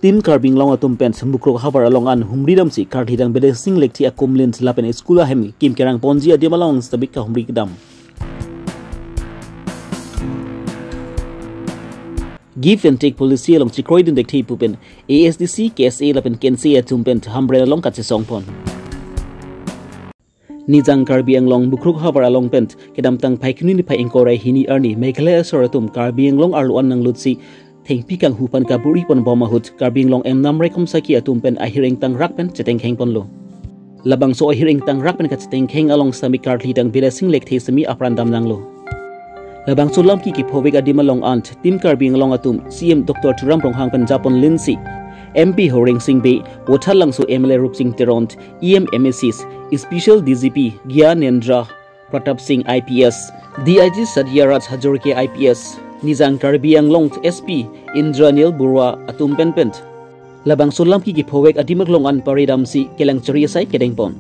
Tim Karbi Longri Abirta Mukrok Habar along an Humridam si Karhidang Bede Sing Lekti Akumlins Lapen Skula Hemi Kim Kerang Ponji Adimalong Stabika Humrikdam. Give and take policy along Chikroidin Dekti Pupen ASDC KSA Lapen Kense Atumpent Hambre along Katsongpon. Nizang Karbi Anglong Mukrok Habar along Pent Kedam Tang Paikuni Pai Inkore Hini Erni Mekalea Soratum Karbi Anglong Arluan Nang Lutsi Theng pikang hupan kaburi pon bomahut Karbing long em nam rekom saki atumpen ahiring tang rakpen ceteng heng ponlo. Labang so ahiring tang rakpen ka ceteng heng along sami karli dang beda sing lek the sami aprandam nanglo. Labang so lamki ki phowek adima long ant Tim Karbing long atum CM Dr. Turam Ronghang pen Japon Linsi MP Horing Singh Be Wothalang so MLA Rup Singh Teront EM MSCs Special DGP Gyanendra Pratap Singh IPS DIG Sadia Raj Hajorke IPS Nizang Karbi Anglong SP Indranil Burwa Atum Penpent Labang Sulam ki phowek adimak long an paridam si kelang ceria sai kedeng pon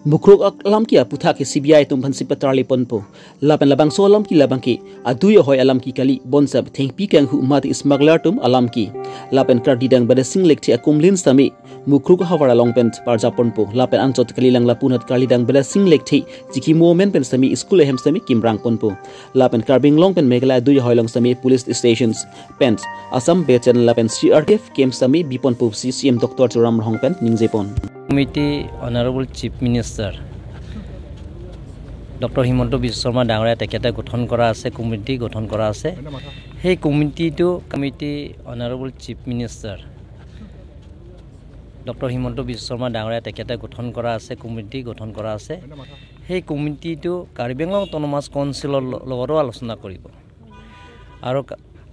Mukrok alam ki aputha ki CBI tum phansi patarli ponpo lapan labang so alam ki aduyo hoy alam ki kali bonsab theng pi kang hu mat smuggler tum alam ki lapan kardidang bada sing lekti akumlin sami mukrok hawara long pent parja ponpo lapan anchot kali lang lapunat kalidang bada sing lekti jiki moment pen sami school hem sami kimrang ponpo lapan karbing long pen megala aduyo hoy long sami police stations pent asam bechen lapan CRTF kem sami bipon po CM Dr. Turam Ronghang pen ningjepon Committee Honorable Chief Minister Dr. Himanto Biswa Sharma Dangore tekete গঠন কৰা আছে committee গঠন কৰা আছে সেই কমিটিটো Honorable Chief Minister Dr. Himanto Biswa Sharma Dangore tekete গঠন কৰা আছে কমিটি গঠন কৰা আছে সেই কমিটিটো Karbi Anglong Autonomous Council লগতো আলোচনা কৰিব আৰু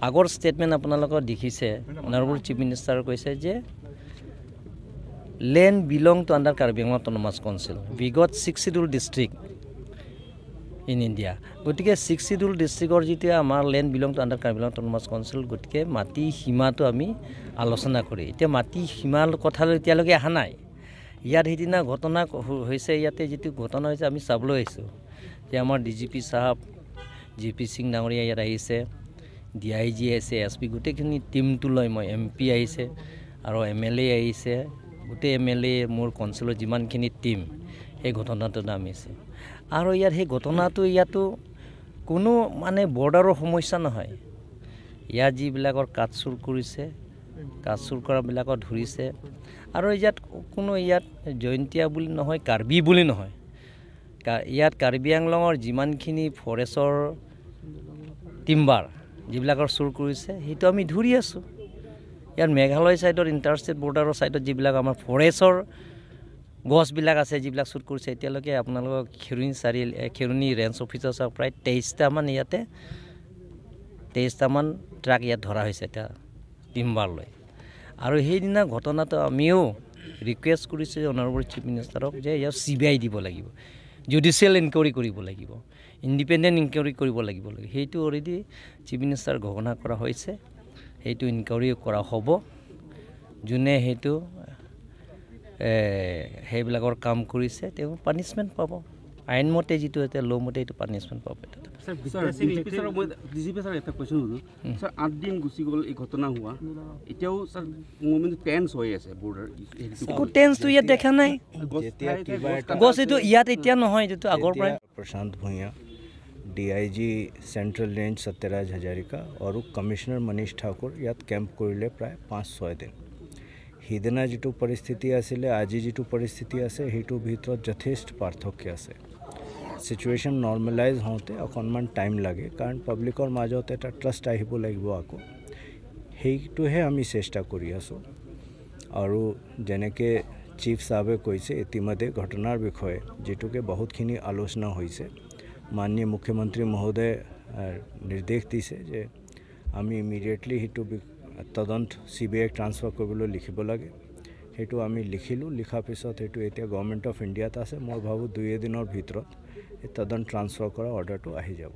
আগৰ ষ্টেটমেন্ট আপোনালোকৰ দেখিছে Honorable Chief Minister কৈছে যে land belong to under Karbi Anglong Autonomous Council. We got 6 scheduled district in India. Gotike 6 scheduled district or jite amar land belong to under Karbi Anglong Autonomous Council. Gotike mati hima to ami alochona kori. Ite mati hima kotha lo etialoge aha nai. Yar hidina ghotona hoise yate jitu ghotona hoise ami sablo aisu. Je amar DGP sahab GP Singh Dangoria yar aise DIG aise SP gotekini team tu loi moi MP aise aro MLA aise গোটে MLA মোৰ কনসেলৰ যিমানখিনি team এই ঘটনাটো নামিছে আৰু ইয়াৰ সেই ঘটনাটো ইয়াতো কোনো মানে বৰ্ডাৰৰ সমস্যা নহয় ইয়াৰ যিবিলাকৰ কাটছুৰ কৰিছে কাটছুৰ কৰাবিলাকক ধৰিছে আৰু ইয়াত কোনো ইয়াত জয়ন্তিয়া বুলি নহয় কাৰ্বি বুলি নহয় ইয়াত কাৰ্বি আংলঙৰ যিমানখিনি ফৰেষ্টৰ টিম্বাৰ যিবিলাকৰ চুৰ কৰিছে সেইটো আমি ধৰি আছো ইয়াৰ মেঘালয় সাইডৰ ইন্টাৰষ্টেট বৰ্ডাৰৰ সাইডত যিবিলাক আমাৰ ফৰেষ্টৰ গছ বিলাক আছে যিবিলাক শুট কৰিছে এতিয়ালৈকে আপোনালোক খেৰুনি ৰেঞ্জ অফিচাৰ সব প্ৰায় 23 টা মান ইয়াতে 23 টা মান ট্ৰাক ইয়াত ধৰা হৈছে এটা টিম্বাৰ লৈ আৰু সেইদিনা ঘটনাটো আমিও ৰিকুৱেষ্ট কৰিছে অনাৰেবল চিফ মিনিষ্টাৰক যে ইয়াৰ CBI দিব লাগিব জুডিশিয়াল ইনকুৱাৰি কৰিব লাগিব ইন্ডিপেন্ডেন্ট ইনকুৱাৰি কৰিব লাগিব সেইটো অলৰেডি চিফ মিনিষ্টাৰ ঘোষণা কৰা হৈছে হেতু ইনকুৱাৰি কৰা হ'ব জুনে হেতু হেবিলাকৰ কাম কৰিছে তেওঁ পানিশমেন্ট পাব আইন মতে যেটো এতে ল মতে এটো পানিশমেন্ট পাব স্যার ডিজিপি স্যার এটা কোয়েশ্চন হলো স্যার 8 দিন গুছি গল এই ঘটনা হোৱা এতিয়াও স্যাৰ মোমেন্ট টেন্স হৈ আছে বৰ্ডাৰ কো টেন্স তো ইয়াত দেখা নাই গছ এটো ইয়াত এতিয়া নহয় যেটো আগৰ পৰা Prashant Bhuyan DIG central range Satyaraj Hazarika और कमिश्नर मनीष ठाकुर यात कैम्प करिले प्राय 5-6 दिन हिदिना जिटु परिस्थिति आसिले আজি जिटु परिस्थिति आसे हिटु भितर যথেষ্ট पार्थक्य आसे सिचुएशन नॉर्मलाइज होते अकनमान टाइम लागे कारण पब्लिकर মাজত এটা ট্রাস্ট আহিব লাগিব আকো হেইটোহে আমি চেষ্টা কৰি আছো আৰু যেনেকে চিফ সাহেবে কৈছে ইতিমধ্যে ঘটনাৰ বিষয়ে যেটোকে বহুতখিনি আলোচনা হৈছে माननीय मुख्यमंत्री महोदय निर्देश दिसे जे आमी इमिडिएटली हिटु तदंत CBI ट्रांसफर কৰিবলৈ লিখিব লাগে সেইটো আমি লিখিলোঁ লিখাৰ পিছত সেইটো এতিয়া গভৰ্ণমেণ্ট অফ ইণ্ডিয়াত আছে মই ভাবোঁ 2 দিনৰ ভিতৰত এই তদন্ত ট্ৰান্সফাৰ কৰা অৰ্ডাৰটো আহি যাব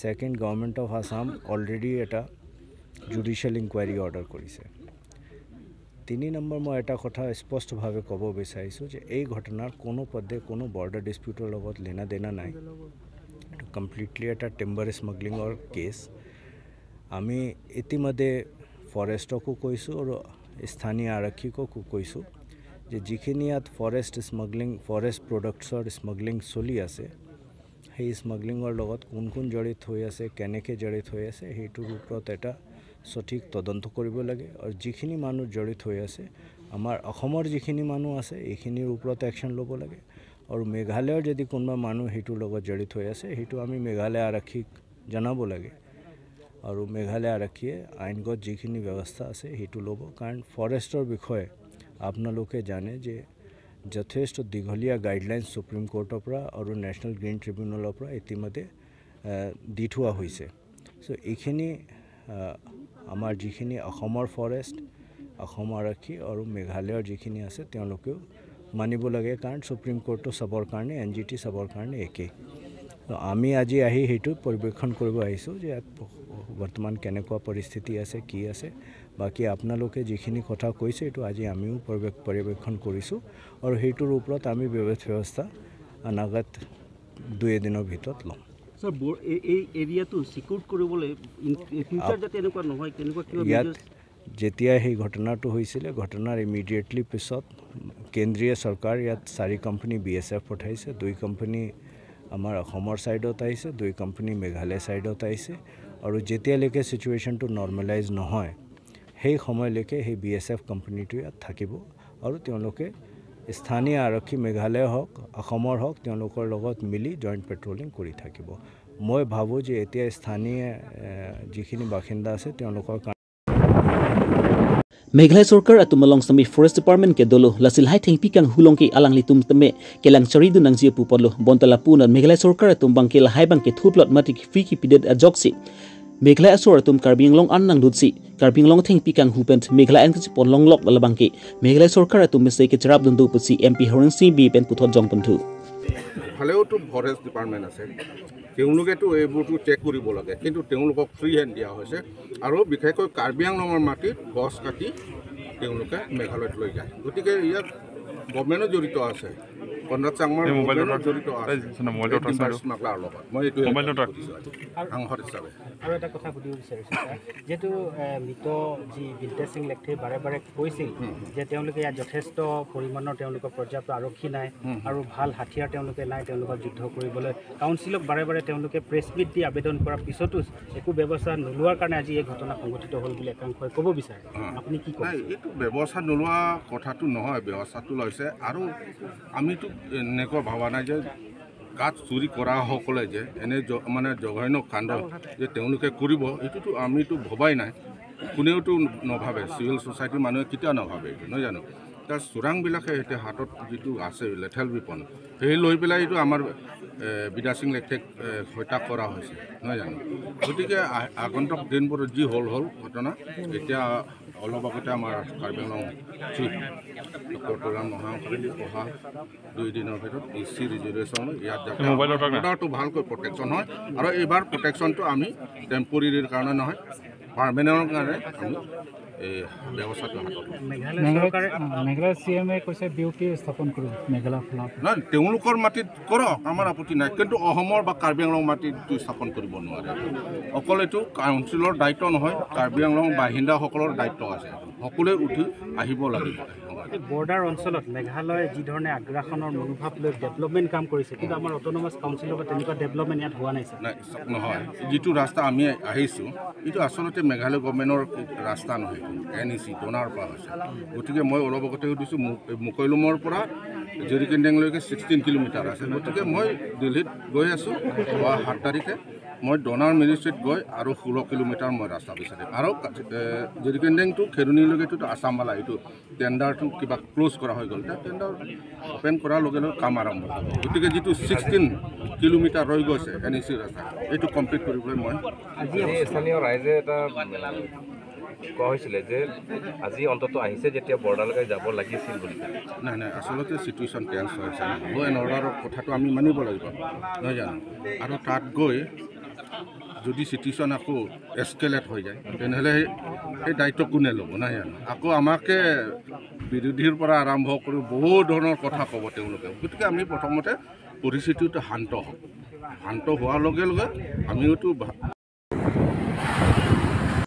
second government of Assam already এটা জুডিচিয়েল ইনকুৱাৰী অৰ্ডাৰ কৰিছে 3 নম্বৰ মই এটা কথা স্পষ্টভাৱে ক'ব বিচাৰিছোঁ যে এই ঘটনাৰ কোনো পদে কোনো বৰ্ডাৰ ডিস্পিউটৰ লগত লেনা দেনা নাই এটা কমপ্লিটলি এটা টিম্বাৰ স্মাগলিঙৰ কেছ আমি ইতিমধ্যে ফৰেষ্টকো কৈছোঁ আৰু স্থানীয় আৰক্ষীকো কৈছোঁ যে যিখিনি ইয়াত ফৰেষ্ট স্মাগলিং ফৰেষ্ট প্ৰডাক্টছৰ স্মাগলিং চলি আছে সেই স্মাগলিঙৰ লগত কোন কোন জড়িত হৈ আছে কেনেকৈ জড়িত হৈ আছে সেইটোৰ ওপৰত এটা সঠিক তদন্ত কৰিব লাগে আৰু যিখিনি মানুহ জড়িত হৈ আছে আমাৰ অসমৰ যিখিনি মানুহ আছে এইখিনিৰ ওপৰত একশ্যন ল'ব লাগে আৰু মেঘালয়ৰ যদি কোনোবা মানুহ সেইটোৰ লগত জড়িত হৈ আছে সেইটো আমি মেঘালয় আৰক্ষীক জনাব লাগে আৰু মেঘালয় আৰক্ষীয়ে আইনগত যিখিনি ব্যৱস্থা আছে সেইটো ল'ব কাৰণ ফৰেষ্টৰ বিষয়ে আপোনালোকে জানে যে যথেষ্ট দীঘলীয়া গাইডলাইন্স সুপ্ৰিম কোৰ্টৰ পৰা আৰু নেশ্যনেল গ্ৰীণ ট্ৰিবিউনেলৰ পৰা ইতিমধ্যে দি থোৱা হৈছে সো এইখিনি আমাৰ যিখিনি অসমৰ ফৰেষ্ট অসম আৰক্ষী আৰু মেঘালয়ৰ যিখিনি আছে তেওঁলোকেও মানিব লাগে কাৰণ সুপ্ৰিম কোৰ্টটো সবৰ কাৰণে NGT সবৰ কাৰণে একেই আমি আজি আহি সেইটো পৰ্যবেক্ষণ কৰিব আহিছোঁ যে বৰ্তমান কেনেকুৱা পৰিস্থিতি আছে কি আছে বাকি আপোনালোকে যিখিনি কথা কৈছে এইটো আজি আমিও পৰ্যবেক্ষণ কৰিছোঁ আৰু সেইটোৰ ওপৰত আমি ব্যৱস্থা অনাগত 2 দিনৰ ভিতৰত ল'ম স্যাৰ এই এৰিয়াটো সিকিউৰ কৰিবলৈ ফিউচাৰ যাতে এনেকুৱা নহয় কেনেকুৱা কিবা ইয়াত যেতিয়া সেই ঘটনাটো হৈছিল ঘটনাৰ ইমিডিয়েটলি পিছত কেন্দ্ৰীয় চৰকাৰ ইয়াত 4 কোম্পানী BSF পঠাইছে 2 কোম্পানী আমাৰ অসমৰ সাইডত আহিছে 2 কোম্পানী মেঘালয় সাইডত আহিছে আৰু যেতিয়ালৈকে সিচুৱেশনটো নৰ্মালাইজ নহয় সেই সময়লৈকে সেই BSF কোম্পানীটো ইয়াত থাকিব আৰু তেওঁলোকে স্থানীয় আৰক্ষী মেঘালয় হওক অসমৰ হওক তেওঁলোকৰ লগত মিলি জয়েন্ট পেট্ৰলিং কৰি থাকিব মই ভাবোঁ যে এতিয়া স্থানীয় যিখিনি বাসিন্দা আছে তেওঁলোকৰ Meghalaya Sarkar atum along sami Forest Department ke dolo lasil hai thengpi kang hulong ke alang litum tame kelang chari du nang jia pupalo bontala puna Meghalaya Sarkar atum bangke lahai bangke thuplot matik fiki pidet ajoksi Meghalaya Asor atum Karbi Longri annang dutsi Karbi Longri thengpi kang hupent Meghalaya an kachipon longlok lalabangke Meghalaya Sarkar atum mistake ke charab dundu pusi MP Horan Singh B pen puthot jongpuntu ভালেও তো forest department আছে তেওঁলোকেতো এইবোৰটো check কৰিব লাগে কিন্তু তেওঁলোকক free hand দিয়া হৈছে আৰু বিশেষকৈ কাৰ্বি আংলঙৰ মাটিত গছ কাটি তেওঁলোকে মেঘালয়ত লৈ যায় গতিকে ইয়াত গভৰ্ণমেণ্টো জড়িত আছে কন্দ্ৰাট চাংমাৰ মোবাইলত জড়িত আছে স্মাগলাৰ লগত মই এইটো সাংসদ হিচাপে আৰু এটা কথা সুধিব বিচাৰিছোঁ যেহেতু মৃত যি বিলতে সিং লেখে বাৰে বাৰে কৈছিল যে তেওঁলোকে ইয়াত যথেষ্ট পৰিমাণৰ তেওঁলোকৰ পৰ্যাপ্ত আৰক্ষী নাই আৰু ভাল হাতিয়াৰ তেওঁলোকে নাই তেওঁলোকৰ যুদ্ধ কৰিবলৈ কাউন্সিলক বাৰে বাৰে তেওঁলোকে প্ৰেছ মিট দি আবেদন কৰাৰ পিছতো একো ব্যৱস্থা নোলোৱাৰ কাৰণে আজি এই ঘটনা সংঘটিত হ'ল বুলি একাংশই ক'ব বিচাৰে আপুনি কি কয় এইটো ব্যৱস্থা নোলোৱা কথাটো নহয় ব্যৱস্থাটো লৈছে আৰু আমিতো এনেকুৱা ভাবা নাই যে গাছ চুৰি কৰা সকলে যে এনে মানে জঘন্য কাণ্ড যে তেওঁলোকে কৰিব এইটোতো আমিতো ভবাই নাই কোনেওতো নভাবে চিভিল সোসাইটিৰ মানুহে কেতিয়াও নাভাবে এইটো নহয় জানো তাৰ চোৰাংবিলাকে এতিয়া হাতত যিটো আছে লেথেল বিপন সেই লৈ পেলাই এইটো আমাৰ বিদা সিং লেখেক হত্যা কৰা হৈছে নহয় জানো গতিকে আগন্তুক দিনবোৰত যি হ'ল ঘটনা এতিয়া অলপ আগতে আমাৰ কাৰ্বি আংলং চিফ ডক্টৰ প্ৰধান মহাশয় অহা 2 দিনৰ ভিতৰত EC ৰিজুলেশ্যন ইয়াত মোবাইলটো ভালকৈ প্ৰটেকশ্যন হয় আৰু এইবাৰ প্ৰটেকশ্যনটো আমি টেম্পৰেৰীৰ কাৰণে নহয় পাৰ্মানেণ্টৰ কাৰণে আমি এই ব্যৱস্থাটো হাতত মেঘালয় CMA কৈছে বিউটি স্থাপন কৰিব মেঘালয় নহয় তেওঁলোকৰ মাটিত কৰক আমাৰ আপত্তি নাই কিন্তু অসমৰ বা কাৰ্বি আংলং মাটিত স্থাপন কৰিব নোৱাৰে অকল এইটো কাউন্সিলৰ দায়িত্ব নহয় কাৰ্বি আংলং বাসিন্দাসকলৰ দায়িত্ব আছে সকলোৱে উঠি আহিব লাগিব বৰ্ডাৰ অঞ্চলত মেঘালয় যি ধৰণে আগ্ৰাসনৰ মনোভাৱ লৈ ডেভেলপমেণ্ট কাম কৰিছে কিন্তু আমাৰ অট'নমাছ কাউন্সিলৰ পৰা তেনেকুৱা ডেভেলপমেণ্ট ইয়াত হোৱা নাই নহয় যিটো ৰাস্তা আমি আহিছোঁ এইটো আচলতে মেঘালয় গভৰ্ণমেণ্টৰ ৰাস্তা নহয় NEC ডনাৰ পৰা হৈছে গতিকে মই অলপ আগতে সুধিছোঁ মুকৈলুমৰ পৰা জেৰিকেণ্ডেংলৈকে 16 কিলোমিটাৰ আছে গতিকে মই দিল্লীত গৈ আছোঁ 7 তাৰিখে মই ডনাৰ মিনিষ্ট্ৰীত গৈ আৰু 16 কিলোমিটাৰ মই ৰাস্তা বিচাৰিম আৰু জেৰিকেণ্ডেং টু খেৰুনিলৈকেতো আছামবালা এইটো টেণ্ডাৰটো কিবা ক্লোজ কৰা হৈ গ'ল টেণ্ডাৰ অপেন কৰাৰ লগে লগে কাম আৰম্ভ হ'ব গতিকে যিটো 16 কিলোমিটাৰ ৰৈ গৈছে NEC ৰাস্তা এইটো কমপ্লিট কৰিবলৈ মই আজি স্থানীয় ৰাইজে এটা কোৱা হৈছিলে যে আজি অন্তত আহিছে যেতিয়া বৰ্ডাৰলৈকে যাব লাগিছিল বুলি নাই নাই আসলতে সিচুৱেশ্যন টেন্স হৈ আছে ল এণ্ড অৰ্ডাৰৰ কথাটো আমি মানিব লাগিব নহয় জানো আৰু তাত গৈ যদি সিচুৱেশ্যন আকৌ এস্কেলেট হৈ যায় তেনেহ'লে সেই দায়িত্ব কোনে ল'ব নহয় জানো আকৌ আমাকে বিৰোধীৰ পৰা আৰম্ভ কৰি বহুত ধৰণৰ কথা ক'ব তেওঁলোকে গতিকে আমি প্ৰথমতে পৰিস্থিতিটো শান্ত হোৱাৰ লগে লগে আমিওতো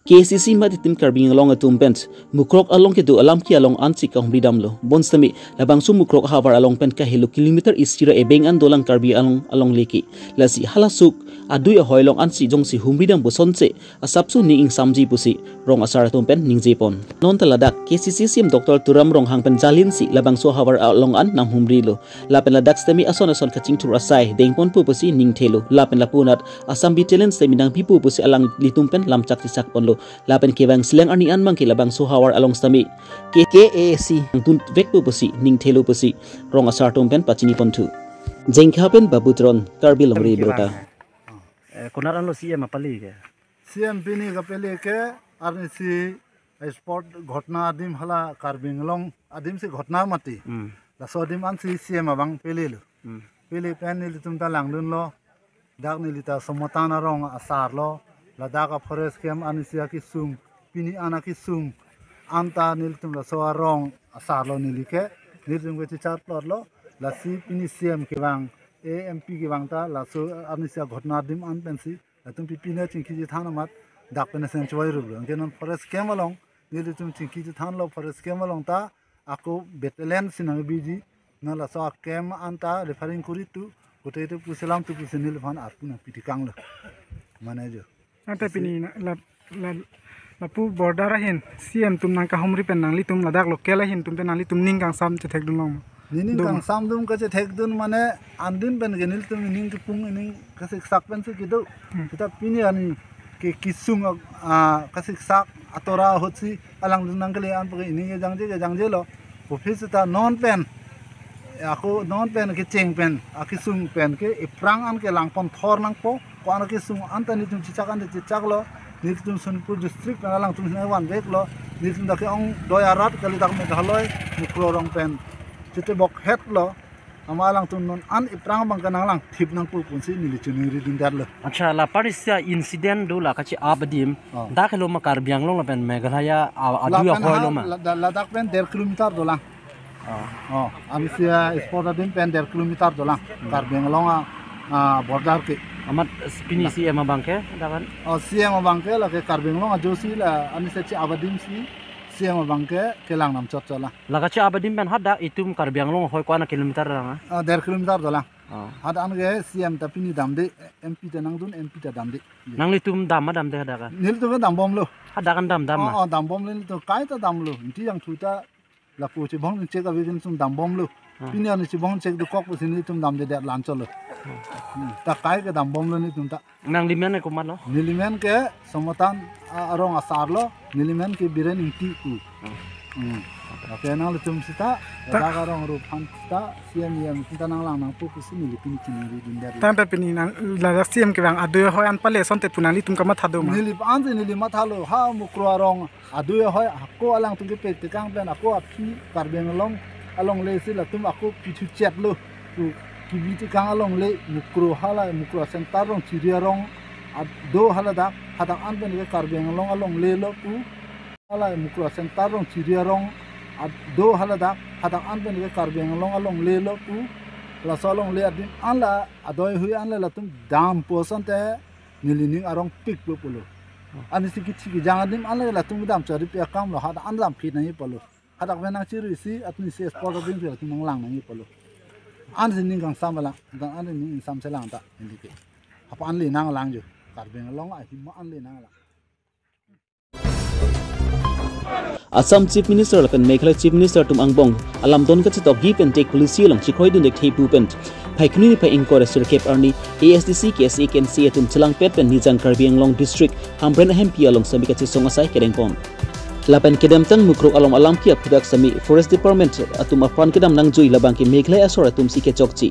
KCC mat tim Karbi Longri atumpent mukrok along ke do alam ki along ansi ka humridam lo bonstami labang su mukrok havar along pen ka hilo kilometer istira ebeng an dolang Karbi along leki lasi halasuk adui a hoilong ansi jongsi humridam bosonse asapsu ni ing samji pusi rong asar atumpent ning jepon non taladak KCC sim Dr Turam rong hangpen jalin si labang su havar along an nam humri lo lapen ladak stemi ason kaching tur asai dengpon pu pusi ning thelo lapen lapunat asam bitelen stemi nang pipu pusi alang litumpen lam chak tisak pon lo lapen kebang silang arni an mang kilabang suhawar along stami KAC tun vekpu pusi ning thelo pusi rong asar tumpen pachini pontu jengkhapen babutron Karbi Longri Abirta konaran lo CM apali ke CM pini kapele ke arni si sport घटना आदिम हला Karbi long आदिम से घटना मती lasso आदिम आन si CM abang pele lo pele pen ni tumta langdun lo dak ni lita somotana rong asar lo ladaka forest camp anisia ki sum pini ana ki sum anta nil tum la so rong asar lo nilike nilum ke char plot lo la si pini CM ke bang AMP ke bang ta la so anisia घटना dim an pensi la tum pi pine chingki ji thana mat dak pen sen chwai ru lo kenon forest camp along nil tum chingki ji than lo forest camp along ta ako betelen sinang biji na la so camp anta referring kuri tu gote tu puselam tu pusenil phan arpuna pitikang lo manager ante pini la pu border hin CM tum nang ka humri pen nang li tum ladak lokela hin tum pen nang li tum ning kang sam che thek dun long ning kang sam dum ka che thek dun mane andin pen genil tum ning ki pung ning ka sik sak pen se kido kita pini ani ke kisung ka sik sak atora hotsi alang dun nang kale an pa ning ge jangje lo office ta non pen ako non pen ke cheng pen akisung pen ke iprang an ke lang pon thor nang po ko an ke sung antani tum chichakan de chichak lo ni tum Sonpur district na lang tum wan vek lo ni tum da ke ong doyarat kali tak me dhaloi mukro rong pen chite bok het lo amalang tum non an iprang bang kanang lang thip nang pul kunsi ni chuni ri din dar lo acha la parisia incident do la kachi abadim da khelo ma Karbiang long la pen Meghalaya adu hoi lo ma la dak pen 1.5 kilometer do lang amisia sport adim pen 1.5 kilometer do lang Karbiang long border ke amat pini CM abangke dakan CM abangke la ke Karbiang long josi la anise chi abadim si CM abangke ke lang nam chot chola la kachi abadim pen hada itum Karbiang long hoi kwana kilometer lang 1.5 kilometer do lang hada an ge CM ta pini dam de MP ta nang dun MP ta dam de nang litum dam de dakan nil tu dam bom lo hada kan dam dam bom le to kai ta dam lo ti yang thuta la pu chi bong che ka vigin sum dam bom lo pini an chi bong che du kok pu sin tum dam de lan cholo ta kai ke dam bom lo ni tum ta nang limen ko mat lo nilimen ke somotan arong asar lo nilimen ke biren inti ku oke nang tum sita da ga rong ru phan sta CM kita nang lang nang pu sin ni pini chini ri din der tan ta pini nang la CM ke bang adu hoi an pale son te tunali tum ka ma thado ma nilip an nili ma thalo ha mukro arong adu hoi ko alang tum ke pe te kang pen ako api Karbiang long along le si la tum ako pichu chat lo tu kibi ti kang along le mukro hala mukro sentar rong chiria rong do hala da hadang an pen ke Karbiang long along le lo tu hala mukro sentar rong chiria rong do hala da hadang an pen ke Karbiang long along le lo tu la solong le adin an la adoi hui an la tum dam poson te nilining arong pik lo polo ani sikit sikit jangan dim an la tum dam chari pe kam lo hada an lam phit nai polo hadak benang chiru si atni se sport din pe tum lang nai polo an sin kang samala dan an ning sam selang ta indike apa an le nang lang jo Karbiang long a hi ma an le nang lang Assam Chief Minister lapen Meghalaya Chief Minister tum angbong alam don ka chitok give and take policy lang chikhoi dun dek thei pupent phaikuni ni phai inko resur kep arni ASDC KSA ken si tum chilang pet pen nijang Karbiang long district hambren MP along sami ka chi songasai kedengpon lapan kedam tang mukrok along alam kia product sami forest department atum afan kedam nang jui labang ki Meghalaya asor atum si ke chokchi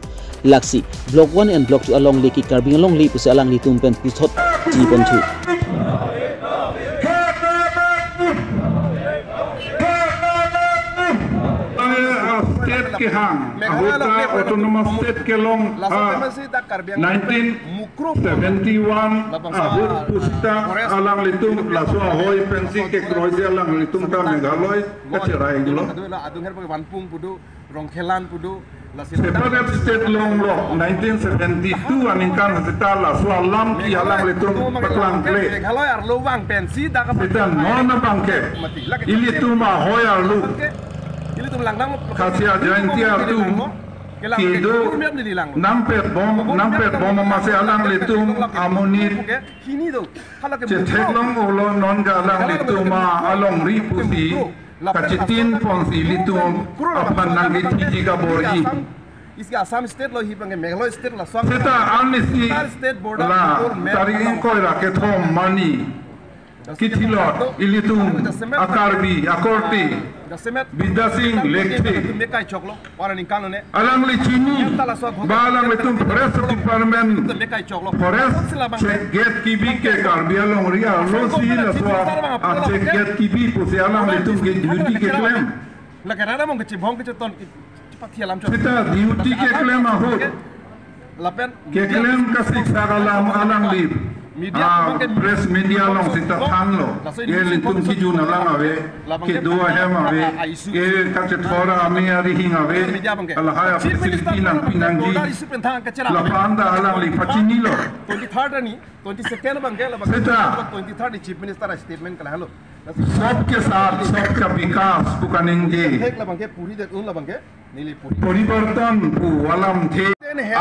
laksi block 1 and block 2 along leki Karbiang long li puse alang li tum pen puthot ji pon thu के हांग अबोता autonomous state के लोंग 1971 abut pusta alang litung laso ahoy pensi ke kroise alang litung ta Meghalaya kacerai gulo separate state long lo 1972 aningkan seta laso alam ki alang litung paklang kle seta nona bangke ilituma hoy arlu kasia jainti artu kido nampet bom masih alang litung amonit cetek long ulo non galang lituma along ripusi kacitin ponsi litung apan nangi tiji ka bori इसके Assam state लो ही पंगे Meghalaya state ला स्वांग सेता आनिसी ला तारिंग कोई राके थोम मानी किथिलो इलिtung akarbi akorti bidasing lekti alang licini balang litung forest department forest check gate kibi ke Karbi Longri Abirta la swa check gate kibi pusi alang litung ke duty ke claim la karana mong ke bhong ke ton kita duty ke claim ahut ke claim ka siksa alam alang lip press media long sita than lo ye litung ki juna lang ave ke dua hem ave ye kache thora ame ari hing ave ala haya facility nang pinanggi la panda alang li pachini lo 23rd ani 22nd bangke la bangke 23rd chief minister statement kala halo सबके साथ सबका विकास पुकानेंगे परिवर्तन वालम थे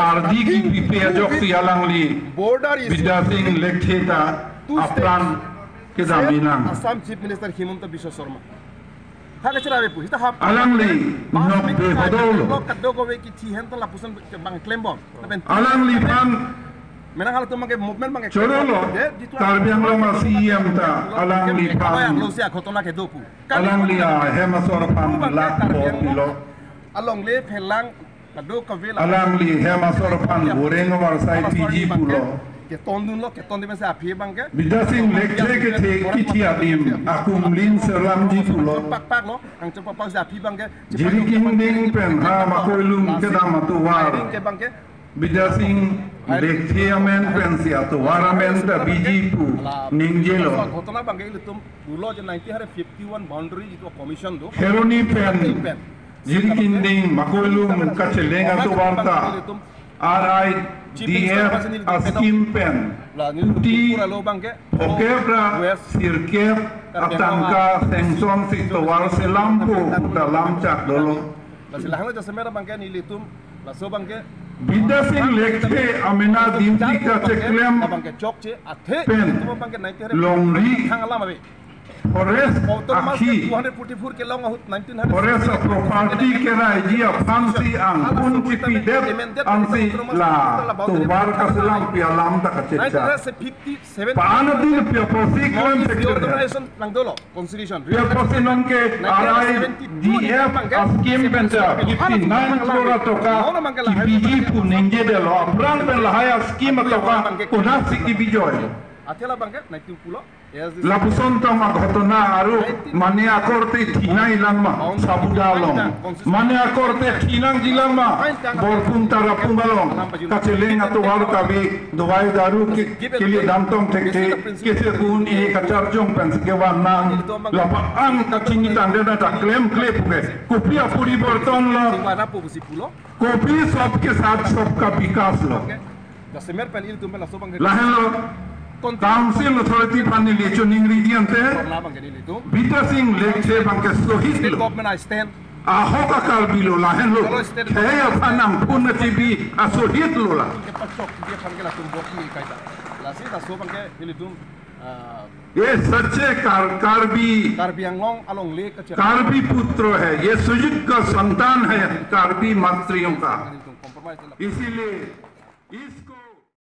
आरडी की विपेजक सियालंगली विद्यासिंह लेखेता अप्रान के जामिना Assam chief minister Himanta Biswa Sarma alangli nokbe hodolo alangli pan menang hal tu mangke movement mangke chorolo Karbi Longri Abirta alangli pan alangli hemasor pan lak pilo alongli phelang kado kavela alangli hemasor pan goreng warsai piji pulo ke tondun lo ke tondi masa api bangke bidasing lekhe ke the kiti adim akum lin seramji pulo pak pak lo ang cepat pak api bangke jiri kinding pen ha makoilum ke damatu war ke bangke bidasing lekhe amen pensia to waramen ta biji pu ningjelo घटना bangke itu bulo je 1951 boundary itu commission do heroni pen jiri kinding makoilum kachelenga to warta RIDF askim pen uti okebra sirkep atangka sengson sito war selampo dalam cak dolo silahkan aja semera bangke nilitum laso bangke bidasing lekhe amena dimti ka ceklem bangke chokche athe pen longri forest akhi 244 ke long ahut 1900 forest property ke raji fansi ang pun kipi dep ansi la to bar ka selam pi alam ta ka checha 1957 paano din pi posi klan sector nang dolo constitution pi posi non ke RIDF askim benta 59 crore toka kipiji pu nenge de lo brang ben la haya skim toka kuna sikibi joy atela bangke 19 Lapuson tama ghotona aru mane akorte thinai langma sabudalong mane akorte thinang jilangma borpun tarapungalong kachelenga to war kabi dawai daru ke liye damtong thekte kese kun e kacharjong pens ke wanang lapa ang kachini tandena ta claim puke kopia puriborton lo kopi sabke sath sabka vikas lo lahen lo Council Authority pani lecho ingredient bidasing lekhe bangke sohit lo ahoka Karbi lahen lo kaya panang pun tibi asohit lo la ये सच्चे कार्बी पुत्र है ये सुयुग का संतान है कार्बी मातृयों का इसीलिए इसको